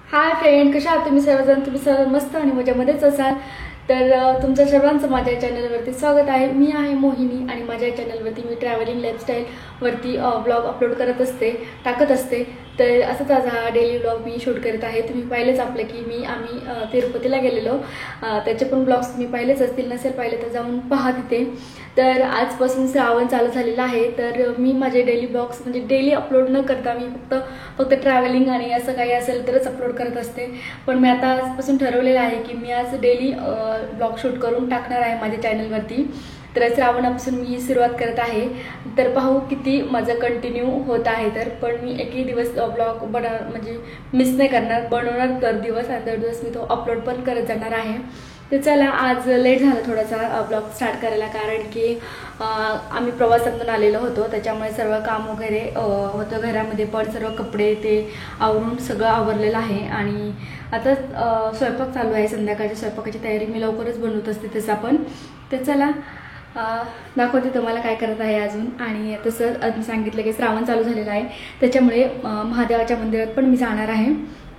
Hi friend, कशा आहात तुम्ही सर्वजण? तुम्ही सर्व मस्त आणि मजेमध्येच असाल तर तुमच्या सर्वांचं माझ्या चॅनलवरती स्वागत आहे. मी आहे मोहिनी आणि माझ्या चॅनलवरती मी ट्रॅव्हलिंग लाईफस्टाईलवरती ब्लॉग अपलोड करत असते, टाकत असते. तर असंच आज हा डेली ब्लॉग मी शूट करत आहे. तुम्ही पाहिलेच आपलं की आम्ही तिरुपतीला गेलेलो, त्याचे पण ब्लॉग्स तुम्ही पाहिलेच असतील. नसेल पाहिले तर जाऊन पहा तिथे. तर आजपासून श्रावण चालू झालेला आहे. तर मी माझे डेली ब्लॉग्स म्हणजे डेली अपलोड न करता मी फक्त ट्रॅव्हलिंग आणि असं काही असेल तरच अपलोड करत असते. पण मी आता आजपासून ठरवलेलं आहे की मी आज डेली ब्लॉग शूट करून टाकणार आहे माझ्या चॅनलवरती. तर श्रावणापासून मी सुरुवात करत आहे. तर पाहू किती माझं कंटिन्यू होत आहे. तर पण मी एकही दिवस ब्लॉग म्हणजे मिस नाही करणार, बनवणार दर दिवस आणि दर दिवस मी तो अपलोड पण करत जाणार आहे. तर चला, आज लेट झाला थोडासा ब्लॉग स्टार्ट करायला, कारण की आम्ही प्रवासातून आलेलो होतो. त्याच्यामुळे सर्व काम वगैरे होतं घरामध्ये, पण सर्व कपडे ते आवरून सगळं आवरलेलं आहे. आणि आता स्वयंपाक चालू आहे. संध्याकाळच्या स्वयंपाकाची तयारी मी लवकरच बनवत असते तसं पण. तर चला दाखवते तुम्हाला काय करत आहे अजून. आणि तसं सांगितलं की श्रावण चालू झालेलं आहे, त्याच्यामुळे महादेवाच्या मंदिरात पण मी जाणार आहे.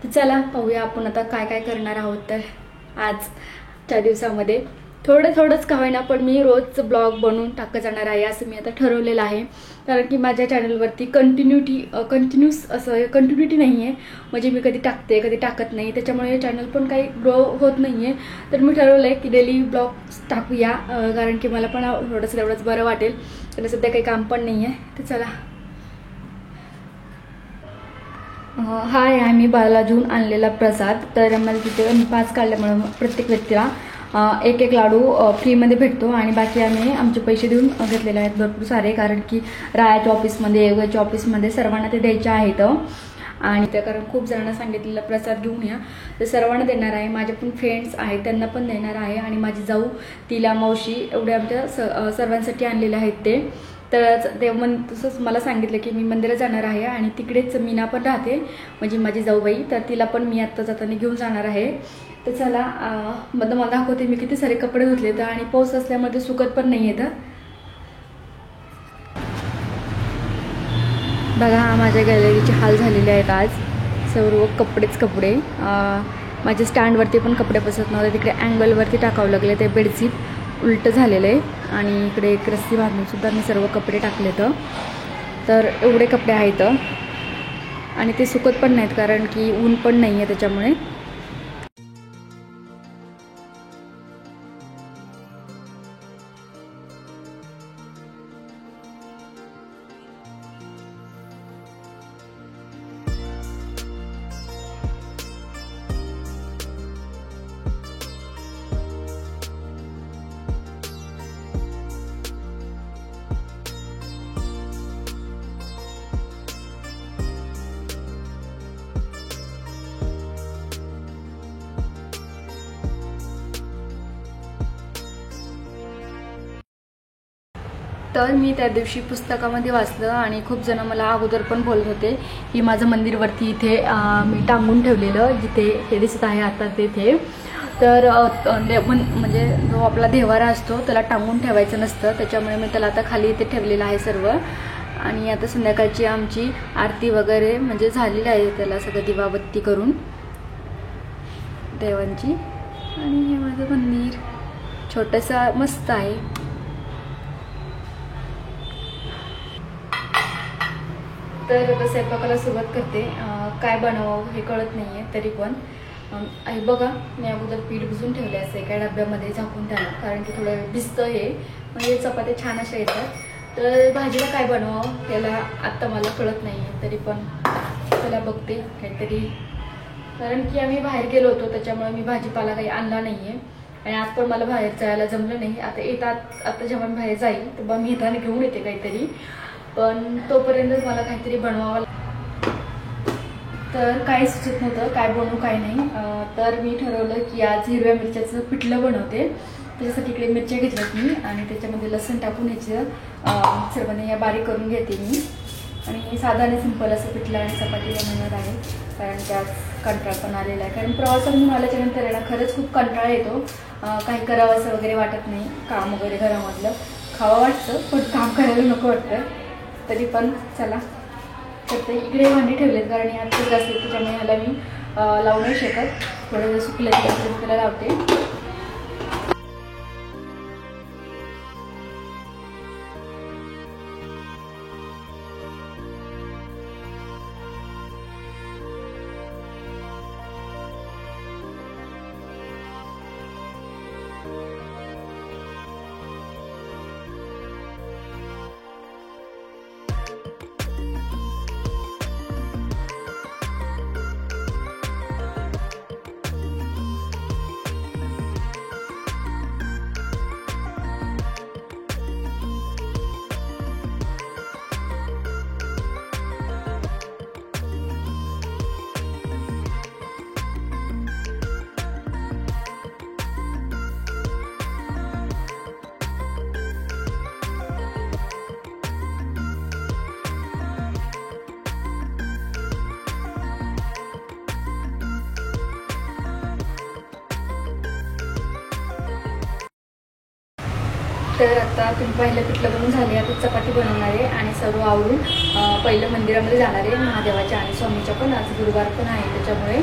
तर चला पाहूया आपण आता काय काय करणार आहोत. तर आजच्या दिवसामध्ये थोडंच का होईना पण मी रोज ब्लॉग बनवून टाकत जाणार आहे असं मी आता ठरवलेलं आहे. कारण की माझ्या चॅनलवरती कंटिन्युटी नाही आहे. म्हणजे मी कधी टाकते कधी टाकत नाही, त्याच्यामुळे चॅनल पण काही ग्रो होत नाही आहे. तर मी ठरवलं आहे की डेली ब्लॉग टाकूया, कारण की मला पण थोडंसं एवढंच बरं वाटेल. तर सध्या काही काम पण नाही आहे. तर चला, हा आहे मी बालाजून आणलेला प्रसाद. तर मला तिथे 5 काढल्यामुळे प्रत्येक व्यक्तीला एक लाडू फ्रीमध्ये भेटतो. आणि बाकी आम्ही आमचे पैसे देऊन घेतलेले आहेत भरपूर सारे, कारण की रायाच्या ऑफिसमध्ये योगाच्या ऑफिसमध्ये सर्वांना ते द्यायचे आहेत. आणि त्या कारण खूप जणांना सांगितलेला प्रसाद घेऊन या, तर सर्वांना देणार आहे. माझे पण फ्रेंड्स आहेत त्यांना पण देणार आहे. आणि माझी जाऊ, तिला, मावशी एवढ्या आमच्या सर्वांसाठी आणलेले आहेत ते. तर ते तसंच मला सांगितलं की मी मंदिरात जाणार आहे आणि तिकडेच मीना पण राहते, म्हणजे माझी जाऊबाई. तर तिला पण मी आत्ता जाताना घेऊन जाणार आहे. तर चला, मला दाखवते मी किती सारे कपडे धुतले तर. आणि पाऊस असल्यामध्ये सुकत पण नाही येतं. बघा, माझ्या गॅलरीचे हाल झालेले आहेत आज. सर्व कपडे माझ्या स्टँडवरती पण कपडे बसत नव्हते, तिकडे अँगलवरती टाकावं लागले. ते बेडशीट उलटं झालेलं आहे. आणि इकडे एक रस्सी बांधूनसुद्धा मी सर्व कपडे टाकले. तर एवढे कपडे आहेत आणि ते सुकत पण नाहीत, कारण की ऊन पण नाही आहे त्याच्यामुळे. तर मी त्या दिवशी पुस्तकामध्ये वाचलं आणि खूप जण मला अगोदर पण बोलत होते की माझं मंदिरवरती इथे मी टांगून ठेवलेलं, जिथे हे दिसत आहे आता तिथे. तर म्हणजे जो आपला देवारा असतो त्याला टांगून ठेवायचं नसतं, त्याच्यामुळे मी त्याला आता खाली इथे ठेवलेलं आहे सर्व. आणि आता संध्याकाळची आमची आरती वगैरे म्हणजे झालेली आहे, त्याला सगळं दिवाबत्ती करून देवांची. आणि हे माझं मंदिर छोटंसं मस्त आहे. तर स्वयंपाकाला सुरुवात करते. काय बनवावं हे कळत नाही आहे, तरी पण हे बघा, मी अगोदर पीठ भिजून ठेवले असं एका डब्यामध्ये झाकून त्याला, कारण की थोडं भिजतं हे, म्हणजे चपात्या छान अशा येतात. तर भाजीला काय बनवावं त्याला आत्ता मला कळत नाही आहे, तरी पण त्याला बघते काहीतरी. कारण की आम्ही बाहेर गेलो होतो, त्याच्यामुळे मी भाजीपाला काही आणला नाही आहे. आणि आज पण मला बाहेर जायला जमलं नाही. आता जेव्हा मी बाहेर जाईल तेव्हा मी येताना घेऊन येते काहीतरी, पण तोपर्यंतच मला काहीतरी बनवावं. तर काही सुचत नव्हतं काय बनवू काय नाही. तर मी ठरवलं की आज हिरव्या मिरच्याचं पिठलं बनवते. त्याच्यासाठी इकडे मिरच्या घेतल्यात मी आणि त्याच्यामध्ये लसूण टाकून ह्याचं मिक्सरमध्ये या बारीक करून घेते मी. आणि साधारण सिंपल असं पिठलं आणि चपाती बनवणार आहे, कारण की आज कंटाळा पण आलेला आहे. कारण प्रवासातून आल्याच्या नंतर ना खरंच खूप कंटाळा येतो. काही करावं असं वगैरे वाटत नाही. काम वगैरे घरामधलं खावं वाटतं पण काम करायला नको वाटतं. तरी पण चला, तर ते इकडे भांडी ठेवलेत कारण यात खूप जास्त, त्याच्यामुळे ह्याला मी लावू नाही शकत. थोडं सुकलं की त्याला लावते. तर आता तुम्ही पहिलं पिठलं बनवून झाले. आता चपाती बनवणार आहे आणि सर्व आवरून पहिलं मंदिरामध्ये जाणार आहे महादेवाच्या आणि स्वामीच्या पण. आज गुरुवार पण आहे त्याच्यामुळे.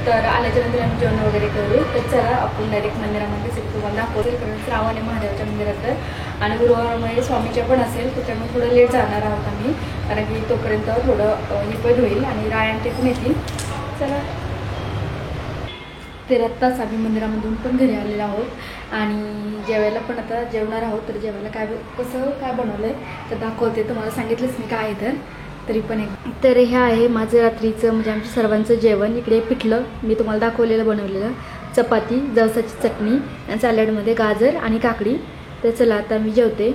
तर आल्याच्या नंतर आम्ही जेवण वगैरे करू. तर चला आपण डायरेक्ट मंदिरामध्ये तुम्हाला दाखवतो. कारण श्रावण आहे महादेवाच्या मंदिरात तर आणि गुरुवारमध्ये स्वामीच्या पण असेल त्याच्यामुळे थोडं लेट जाणार आहोत आम्ही. कारण की तोपर्यंत थोडं निपट होईल आणि रायण टिकून येतील. चला. तर आत्ताच आम्ही मंदिरामधून पण घरी आलेलो आहोत आणि जेवायला पण आता जेवणार आहोत. तर जेवायला कसं काय बनवलं आहे तर दाखवते. तुम्हाला सांगितलंच मी काय आहे तरी पण एक. तर हे आहे माझं रात्रीचं म्हणजे आमच्या सर्वांचं जेवण. इकडे पिठलं मी तुम्हाला दाखवलेलं बनवलेलं, चपाती, जवसाची चटणी, सॅलडमध्ये गाजर आणि काकडी. तर चला आता मी जेवते.